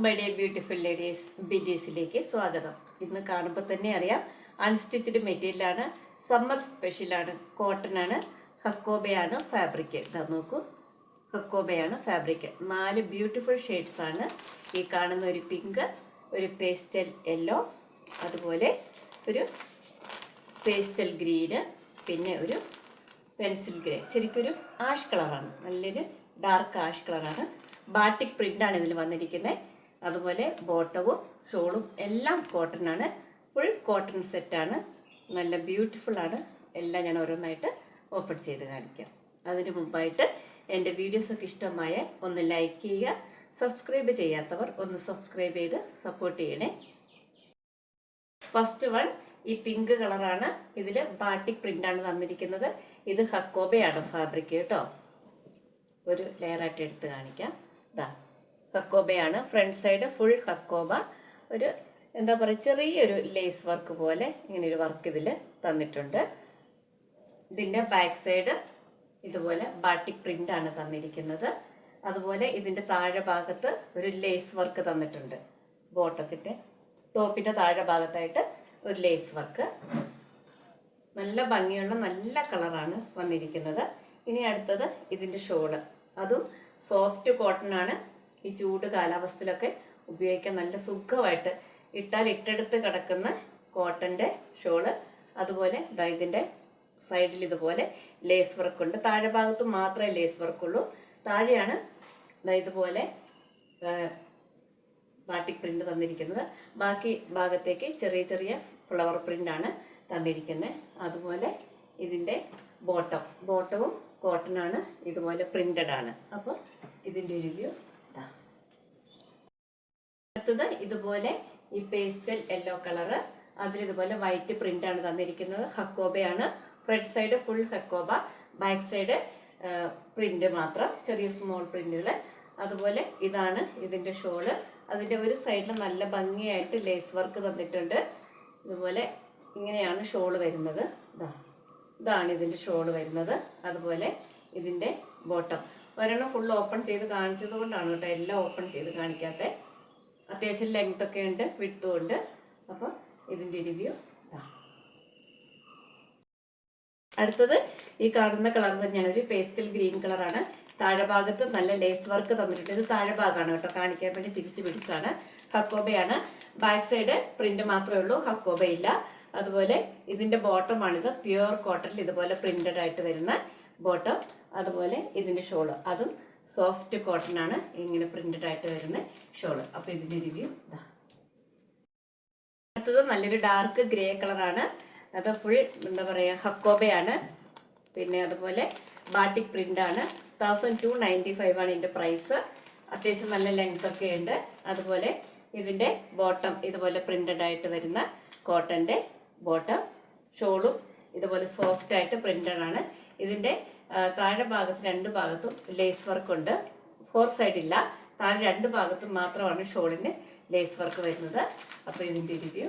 My dear beautiful ladies ബിഡീസിലേക്ക് സ്വാഗതം. ഇന്ന് കാണുമ്പോൾ തന്നെ അറിയാം, അൺസ്റ്റിച്ച്ഡ് മെറ്റീരിയലാണ്, സമ്മർ സ്പെഷ്യലാണ്, കോട്ടൺ ആണ്, ഹക്കോബയാണ് ഫാബ്രിക്. ഇതാ നോക്കൂ, ഹക്കോബയാണ് ഫാബ്രിക്. 4 ബ്യൂട്ടിഫുൾ ഷെയ്ഡ്സ് ആണ് ഈ കാണുന്ന. ഒരു പിങ്ക്, ഒരു പേസ്റ്റൽ യെല്ലോ, അതുപോലെ ഒരു പേസ്റ്റൽ ഗ്രീന്, പിന്നെ ഒരു പെൻസിൽ ഗ്രേ. ശരിക്കൊരു ആഷ് കളറാണ്, നല്ലൊരു ഡാർക്ക് ആഷ് കളറാണ്. ബാട്ടിക് പ്രിൻ്റാണ് ഇതിൽ വന്നിരിക്കുന്നത്. അതുപോലെ ബോട്ടവും ഷോളും എല്ലാം കോട്ടൺ ആണ്, ഫുൾ കോട്ടൺ സെറ്റാണ്. നല്ല ബ്യൂട്ടിഫുൾ ആണ്. എല്ലാം ഞാൻ ഓരോന്നായിട്ട് ഓപ്പൺ ചെയ്ത് കാണിക്കാം. അതിന് മുമ്പായിട്ട് എൻ്റെ വീഡിയോസൊക്കെ ഇഷ്ടമായ ഒന്ന് ലൈക്ക് ചെയ്യുക, സബ്സ്ക്രൈബ് ചെയ്യാത്തവർ ഒന്ന് സബ്സ്ക്രൈബ് ചെയ്ത് സപ്പോർട്ട് ചെയ്യണേ. ഫസ്റ്റ് വൺ ഈ പിങ്ക് കളറാണ്. ഇതിൽ ബാട്ടിക് പ്രിൻ്റാണ് തന്നിരിക്കുന്നത്. ഇത് ഹക്കോബയാണ് ഫാബ്രിക് കേട്ടോ. ഒരു ലെയറായിട്ട് എടുത്ത് കാണിക്കാം. ഇതാ ഹക്കോബയാണ്, ഫ്രണ്ട് സൈഡ് ഫുൾ ഹക്കോബ. ഒരു എന്താ പറയുക, ചെറിയൊരു ലേസ് വർക്ക് പോലെ ഇങ്ങനെ ഒരു വർക്ക് ഇതിൽ തന്നിട്ടുണ്ട്. ഇതിൻ്റെ ബാക്ക് സൈഡ് ഇതുപോലെ ബാട്ടിക് പ്രിൻ്റ് ആണ് തന്നിരിക്കുന്നത്. അതുപോലെ ഇതിൻ്റെ താഴെ ഭാഗത്ത് ഒരു ലേസ് വർക്ക് തന്നിട്ടുണ്ട്. ബോട്ടത്തിൻ്റെ ടോപ്പിൻ്റെ താഴെ ഭാഗത്തായിട്ട് ഒരു ലേസ് വർക്ക്. നല്ല ഭംഗിയുള്ള നല്ല കളറാണ് വന്നിരിക്കുന്നത്. ഇനി അടുത്തത് ഇതിൻ്റെ ഷോള്. അതും സോഫ്റ്റ് കോട്ടൺ ആണ്. ഈ ചൂട് കാലാവസ്ഥയിലൊക്കെ ഉപയോഗിക്കാൻ നല്ല സുഖമായിട്ട് ഇട്ടാൽ ഇട്ടെടുത്ത് കിടക്കുന്ന കോട്ടൻ്റെ ഷോള്. അതുപോലെ ഇതിൻ്റെ സൈഡിൽ ഇതുപോലെ ലേസ് വർക്കുണ്ട്. താഴെ ഭാഗത്ത് മാത്രമേ ലേസ് വർക്കുള്ളൂ. താഴെയാണ് ഇതുപോലെ ബാട്ടിക് പ്രിന്റ് തന്നിരിക്കുന്നത്. ബാക്കി ഭാഗത്തേക്ക് ചെറിയ ചെറിയ ഫ്ലവർ പ്രിന്റാണ് തന്നിരിക്കുന്നത്. അതുപോലെ ഇതിൻ്റെ ബോട്ടവും കോട്ടൺ ആണ്, ഇതുപോലെ പ്രിന്റഡ് ആണ്. അപ്പോൾ ഇതിൻ്റെ ഒരു വ്യൂ. അടുത്തത് ഇതുപോലെ ഈ പേസ്റ്റൽ യെല്ലോ കളറ്, അതിലിതുപോലെ വൈറ്റ് പ്രിന്റ് ആണ് തന്നിരിക്കുന്നത്. ഹക്കോബയാണ്, front side full Hakoba, back side print മാത്രം, ചെറിയ സ്മോൾ പ്രിന്റുകൾ. അതുപോലെ ഇതാണ് ഇതിൻ്റെ ഷോള്. അതിൻ്റെ ഒരു സൈഡിൽ നല്ല ഭംഗിയായിട്ട് ലേസ് വർക്ക് തന്നിട്ടുണ്ട്. ഇതുപോലെ ഇങ്ങനെയാണ് ഷോള് വരുന്നത്. ഇതാണ് ഇതിൻ്റെ ഷോള് വരുന്നത്. അതുപോലെ ഇതിൻ്റെ ബോട്ടം. ഒരെണ്ണം ഫുൾ ഓപ്പൺ ചെയ്ത് കാണിച്ചത് കൊണ്ടാണ് കേട്ടോ എല്ലാം ഓപ്പൺ ചെയ്ത് കാണിക്കാത്ത. അത്യാവശ്യം ലെങ്ത് ഒക്കെ ഉണ്ട്, വിട്ടും ഉണ്ട്. അപ്പോൾ ഇതിൻ്റെ റിവ്യൂ. അടുത്തത് ഈ കാണുന്ന കളർ തന്നെയാണ്, ഒരു പേസ്റ്റൽ ഗ്രീൻ കളറാണ്. താഴെ ഭാഗത്ത് നല്ല ലേസ് വർക്ക് തന്നിട്ടുണ്ട്. ഇത് താഴെ ഭാഗമാണ് കേട്ടോ, കാണിക്കാൻ വേണ്ടി തിരിച്ച് പിടിച്ചാണ്. ഹക്കോബയാണ്. ബാക്ക് സൈഡ് പ്രിന്റ് മാത്രമേ ഉള്ളൂ, ഹക്കോബ ഇല്ല. അതുപോലെ ഇതിൻ്റെ ബോട്ടമാണിത്, പ്യുവർ കോട്ടണിൽ ഇതുപോലെ പ്രിന്റഡ് ആയിട്ട് വരുന്ന ബോട്ടം. അതുപോലെ ഇതിൻ്റെ ഷോള്, അതും സോഫ്റ്റ് കോട്ടൺ ആണ്, ഇങ്ങനെ പ്രിന്റഡ് ആയിട്ട് വരുന്ന ഷോള്. അപ്പോൾ ഇതിൻ്റെ റിവ്യൂ ഇതാ. അടുത്തത് നല്ലൊരു ഡാർക്ക് ഗ്രേ കളറാണ്. അത് ഫുൾ എന്താ പറയുക ഹക്കോബയാണ്. പിന്നെ അതുപോലെ ബാട്ടിക് പ്രിന്റ് ആണ്. 1295 ആണ് ഇതിൻ്റെ പ്രൈസ്. അത്യാവശ്യം നല്ല ലെങ്ത് ഒക്കെ ഉണ്ട്. അതുപോലെ ഇതിൻ്റെ ബോട്ടം ഇതുപോലെ പ്രിന്റഡ് ആയിട്ട് വരുന്ന കോട്ടൻ്റെ ബോട്ടം. ഷോളും ഇതുപോലെ സോഫ്റ്റ് ആയിട്ട് പ്രിന്റഡ് ആണ്. ഇതിൻ്റെ താഴെ ഭാഗത്ത് 2 ഭാഗത്തും ലേസ് വർക്ക് ഉണ്ട്. 4 സൈഡ് ഇല്ല, താഴെ 2 ഭാഗത്തും മാത്രമാണ് ഷോളിന് ലേസ് വർക്ക് വരുന്നത്. അപ്പോൾ ഇതിൻ്റെ റിവ്യൂ